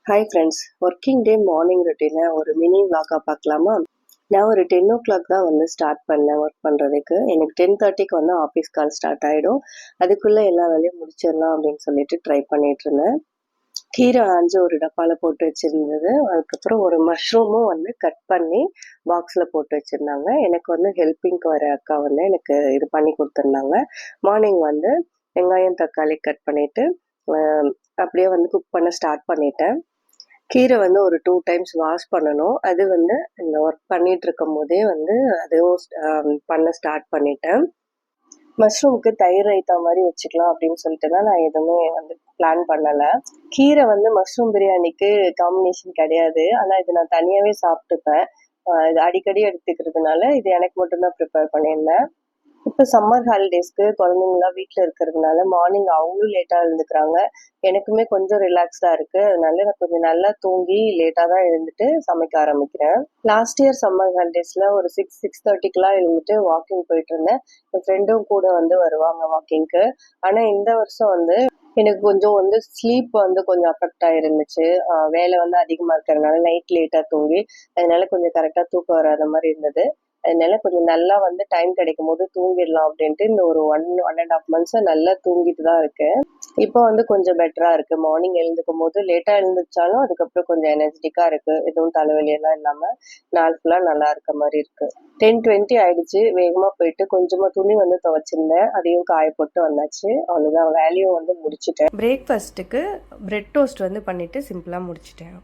Hi friends, working day morning ரொட்டீனை ஒரு mini விளாக்காக பார்க்கலாமா? நான் ஒரு 10 o'clock தான் வந்து ஸ்டார்ட் பண்ணேன் ஒர்க் பண்ணுறதுக்கு. எனக்கு 10:30க்கு வந்து ஆஃபீஸ் கால் ஸ்டார்ட் ஆகிடும். அதுக்குள்ளே எல்லா வேலையும் முடிச்சிடலாம் அப்படின்னு சொல்லிட்டு ட்ரை பண்ணிட்டு இருந்தேன். கீரை ஆஞ்சு ஒரு டப்பாவில் போட்டு வச்சுருந்தது. அதுக்கப்புறம் ஒரு மஷ்ரூமும் வந்து கட் பண்ணி பாக்ஸில் போட்டு வச்சுருந்தாங்க. எனக்கு வந்து ஹெல்ப்பிங்க்கு வர அக்கா வந்து எனக்கு இது பண்ணி கொடுத்துருந்தாங்க. மார்னிங் வந்து வெங்காயம் தக்காளி கட் பண்ணிவிட்டு அப்படியே வந்து குக் பண்ண ஸ்டார்ட் பண்ணிட்டேன். கீரை வந்து ஒரு 2 டைம்ஸ் வாஷ் பண்ணணும். அது வந்து இந்த ஒர்க் பண்ணிட்டு இருக்கும் போதே வந்து அதுவும் பண்ண ஸ்டார்ட் பண்ணிட்டேன். மஷ்ரூமுக்கு தயிர் ரைத்தா மாதிரி வச்சுக்கலாம் அப்படின்னு சொல்லிட்டு தான் நான் எதுவுமே வந்து பிளான் பண்ணலை. கீரை வந்து மஷ்ரூம் பிரியாணிக்கு காம்பினேஷன் கிடையாது. ஆனால் இது நான் தனியாகவே சாப்பிட்டுப்பேன். இது அடிக்கடி எடுத்துக்கிறதுனால இது எனக்கு மட்டும்தான் ப்ரிப்பேர் பண்ணியிருந்தேன். இப்போ சம்மர் ஹாலிடேஸ்க்கு குழந்தைங்களாம் வீட்டில் இருக்கிறதுனால மார்னிங் அவங்களும் லேட்டாக எழுந்துக்கிறாங்க. எனக்குமே கொஞ்சம் ரிலாக்ஸ்டாக இருக்குது. அதனால நான் கொஞ்சம் நல்லா தூங்கி லேட்டாக தான் எழுந்துட்டு சமைக்க ஆரம்பிக்கிறேன். லாஸ்ட் இயர் சம்மர் ஹாலிடேஸில் ஒரு 6:30க்கெலாம் எழுந்துட்டு வாக்கிங் போயிட்டு இருந்தேன். என் ஃப்ரெண்டும் கூட வந்து வருவாங்க வாக்கிங்க்கு. ஆனால் இந்த வருஷம் வந்து எனக்கு கொஞ்சம் வந்து ஸ்லீப் வந்து கொஞ்சம் அஃபெக்ட் ஆகிருந்துச்சு. வேலை வந்து அதிகமாக இருக்கிறதுனால நைட் லேட்டாக தூங்கி அதனால கொஞ்சம் கரெக்டாக தூக்கம் வராத மாதிரி இருந்தது. அதனால கொஞ்சம் நல்லா வந்து டைம் கிடைக்கும் போது தூங்கிடலாம் அப்படின்ட்டு இந்த ஒரு 1.5 months நல்லா தூங்கிட்டு தான் இருக்கேன். இப்போ வந்து கொஞ்சம் பெட்டரா இருக்கு. மார்னிங் எழுந்துக்கும் போது லேட்டா எழுந்துச்சாலும் அதுக்கப்புறம் கொஞ்சம் எனர்ஜெட்டிக்கா இருக்கு. எதுவும் தலைவலி எல்லாம் இல்லாம நாள் ஃபுல்லா நல்லா இருக்க மாதிரி இருக்கு. 10:20 ஆயிடுச்சு. வேகமா போயிட்டு கொஞ்சமா துணி வந்து துவைச்சிருந்தேன். அதையும் காய போட்டு வந்தாச்சு. அவ்வளோதான், வேலையும் வந்து முடிச்சுட்டேன். பிரேக்ஃபாஸ்ட்டுக்கு பிரெட் டோஸ்ட் வந்து பண்ணிவிட்டு சிம்பிளாக முடிச்சிட்டேன்.